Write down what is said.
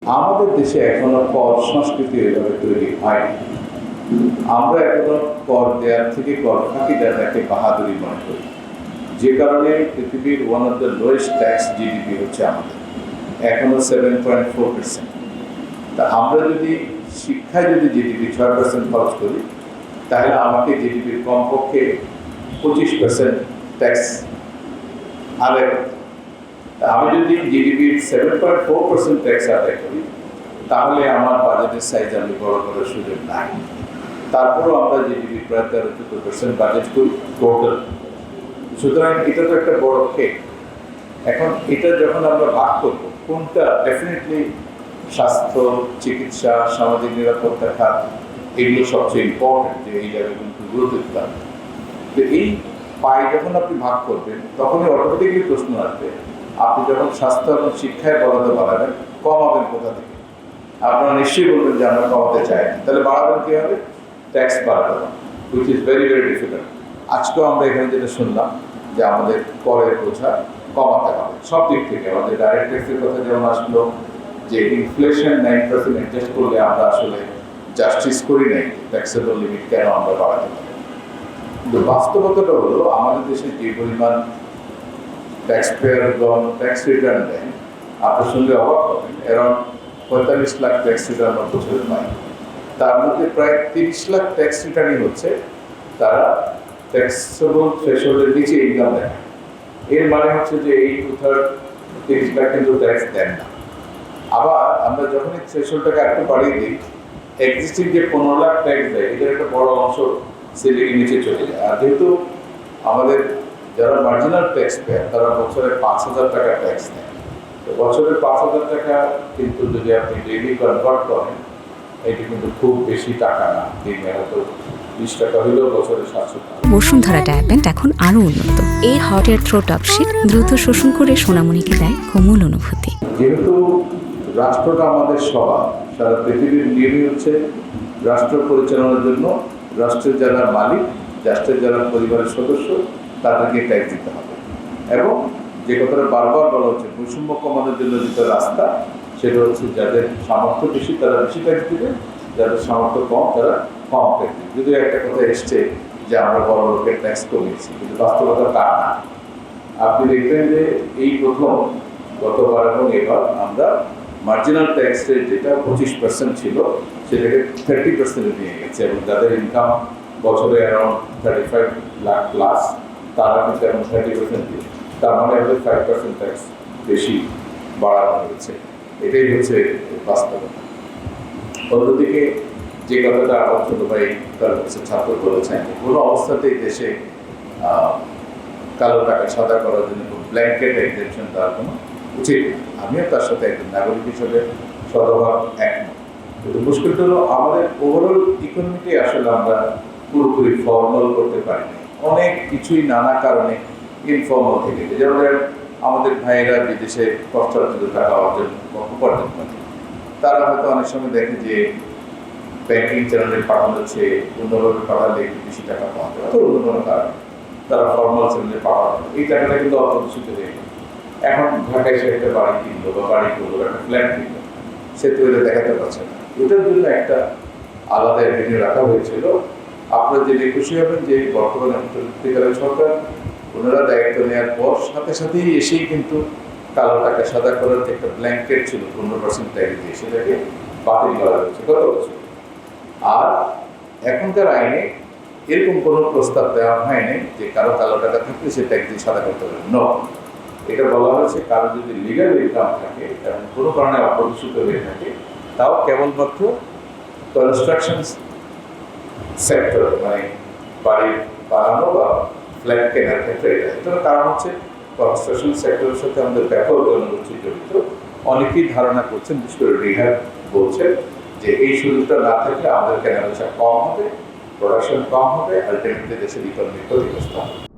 আমাদের দেশে এখনো কর সংস্কৃতি এভাবে তৈরি হয়নি। আমরা এখনো কর দেওয়ার থেকে কর ফাঁকি দেওয়াটাকে বাহাদুরি মনে করি, যে কারণে পৃথিবীর one of the lowest tax GDP হচ্ছে আমাদের, এখনো 7.4%। তা আমরা যদি শিক্ষায় যদি জিডিপি 6% খরচ করি, তাহলে আমাকে জিডিপির কমপক্ষে 25% ট্যাক্স আদায় করতে। আমি যদি জিডিপির 7.4% ট্যাক্স আদায় করি, তাহলে আমার বাজেটের সাইজ আমি বড় করার সুযোগ নাই। তারপরও আমরা জিডিপি প্রায় 13-14% বাজেট করি টোটাল। সুতরাং এটা তো একটা বড় কেক। এখন এটা যখন আমরা ভাগ করবো, কোনটা ডেফিনেটলি স্বাস্থ্য, চিকিৎসা, সামাজিক নিরাপত্তা খাত, এগুলো সবচেয়ে ইম্পর্টেন্ট, যে এই জায়গাগুলো গুরুত্ব দিতে হবে। তো এই পাই যখন আপনি ভাগ করবেন, তখনই অটোমেটিকলি প্রশ্ন আসবে, আপনি যখন স্বাস্থ্য এবং শিক্ষায় বরাদ্দ বাড়াবেন, কমাবেন কোথা থেকে? আপনারা নিশ্চয়ই বলবেন যে আমরা কমাতে চাই, তাহলে বাড়াবেন কি হবে? ট্যাক্স বাড়াবেন, which is very very difficult. আজকেও আমরা এখানে যেটা শুনলাম যে আমাদের করের বোঝা কমাতে হবে সব দিক থেকে। আমাদের ডাইরেক্ট ট্যাক্সের কথা যেমন আসলো, যে ইনফ্লেশন 9% অ্যাডজাস্ট করলে আমরা আসলে জাস্টিস করি নাই, ট্যাক্সেবল লিমিট কেন আমরা বাড়াতে পারি। কিন্তু বাস্তবতাটা হলো, আমাদের দেশে যে পরিমাণ ট্যাক্স পেয়ারগণ ট্যাক্স রিটার্ন দেন, আপনার সঙ্গে অবাক হবেন, অ্যারাউন্ড 45 লাখ ট্যাক্স রিটার্ন বছরে পায়। তার মধ্যে প্রায় 30 লাখ ট্যাক্স রিটার্নই হচ্ছে তারা ট্যাক্সেবল থ্রেশহোল্ডের নিচে ইনকাম দেয়। এর মানে হচ্ছে যে এই 30 লাখ কিন্তু ট্যাক্স দেন না। আবার আমরা যখন এই থ্রেশহোল্ডটাকে একটু বাড়িয়ে দিই, এক্সিস্টিং যে 15 লাখ ট্যাক্স দেয়, এটার একটা বড় অংশ সিলিংয়ের নিচে চলে যায়। আর যেহেতু আমাদের যারা মার্জিনাল ট্যাক্স পেয়ার, তারা বছরে 5,000 টাকা ট্যাক্স দেয়। তো বছরে 5,000 টাকা কিন্তু যদি আপনি ডেইলি কনভার্ট করেন, এটি কিন্তু খুব বেশি টাকা না। দিনে হয়তো 20 টাকা হলেও বছরে 700 টাকা। বসুন্ধরা ডায়াপেন্ট এখন আরো উন্নত। এই হট এয়ার থ্রো টপশিট দ্রুত শোষণ করে সোনামণিকে দেয় কোমল অনুভূতি। যেহেতু রাষ্ট্রটা আমাদের সবার, সারা পৃথিবীর নিয়মই হচ্ছে রাষ্ট্র পরিচালনার জন্য রাষ্ট্রের যারা মালিক, রাষ্ট্রের যারা পরিবারের সদস্য, তাদেরকে ট্যাক্স দিতে হবে। এবং যে কথাটা বারবার বলা হচ্ছে, বৈষম্য কমানোর জন্য যেটা রাস্তা, সেটা হচ্ছে যাদের সামর্থ্য বেশি তারা বেশি ট্যাক্স দিবে, যাদের সামর্থ্য কম তারা কম ট্যাক্স দিবে। যদিও একটা কথা এসছে যে আমরা বড় লোকের ট্যাক্স কমিয়েছি, কিন্তু বাস্তবতা তা না। আপনি দেখবেন যে এই প্রথম গতবার এবং এবার আমরা মার্জিনাল ট্যাক্স রেট যেটা 25% ছিল, সেটাকে 30% নিয়ে গেছে। এবং যাদের ইনকাম বছরে অ্যারাউন্ড 35 লাখ প্লাস, তারা কিন্তু এখন 30% দিয়ে, তার মানে আমাদের 5% ট্যাক্স বেশি বাড়ানো হয়েছে। এটাই হচ্ছে বাস্তবতা। অন্যদিকে যে কথাটা আমার ছোট ভাই তার কাছে ছাত্র বলেছেন, কোনো অবস্থাতেই দেশে কালো টাকা সাদা করার জন্য ব্ল্যাঙ্কেট এক্সেপশন দেওয়ার কোনো উচিত। আমিও তার সাথে একজন নাগরিক হিসেবে শতভাগ একমত। কিন্তু মুশকিলটা হলো, আমাদের ওভারঅল ইকোনমিকে আসলে আমরা পুরোপুরি ফর্মাল করতে পারি না। অনেক কিছুই নানা কারণে ইনফর্মাল থেকে, যেমন আমাদের ভাইয়েরা বিদেশে কষ্টার্জিত টাকা উপার্জন করে, তারা হয়তো অনেক সময় দেখে যে ব্যাংকিং চ্যানেলে পাঠানো চেয়ে অন্যভাবে পাঠালে একটু বেশি টাকা পাওয়া যায়, অন্য কোনো কারণে তারা ফর্মাল চ্যানেলে পাঠানো, এই টাকাটা কিন্তু অপ্রদূষিত হয়ে গেল। এখন ঢাকায় সে একটা বাড়ি কিনলো বা বাড়ি করলো, একটা ফ্ল্যাট কিনলো, সে তো এটা দেখাতে পারছে না। ওটার জন্য একটা আলাদা এভিনিউ রাখা হয়েছিল। আপনারা জেনে খুশি হবেন যে বর্তমানে অন্তর্বর্তীকালীন সরকার, ওনারা দায়িত্ব নেওয়ার পর সাথে সাথেই এসেই কিন্তু কালো টাকা সাদা করার যে একটা ব্ল্যাঙ্কেট ছিল 15% ট্যাক্স দিয়ে, সেটাকে বাতিল করা হয়েছে গত বছর। আর এখনকার আইনে এরকম কোনো প্রস্তাব দেওয়া হয়নি যে কারো কালো টাকা থাকলে সে ট্যাক্স দিয়ে সাদা করতে পারবে। নো, এটা বলা হয়েছে কারো যদি লিগাল ইনকাম থাকে এবং কোনো কারণে অপ্রদূষিত হয়ে থাকে, তাও কেবলমাত্র কনস্ট্রাকশন সেক্টর, মানে বাড়ি বানানো বা ফ্ল্যাট কেনার ক্ষেত্রে এটার কারণ হচ্ছে কনস্ট্রাকশন সেক্টরের সাথে আমাদের ব্যাপক জনগোষ্ঠী জড়িত। অনেকেই ধারণা করছেন, বিশেষ করে রিহাব বলছেন যে এই সুযোগটা না থাকলে আমাদের কেনাবেচা কম হবে, প্রোডাকশন কম হবে, আলটিমেটলি দেশের ইকোনমি ক্ষতিগ্রস্ত হবে।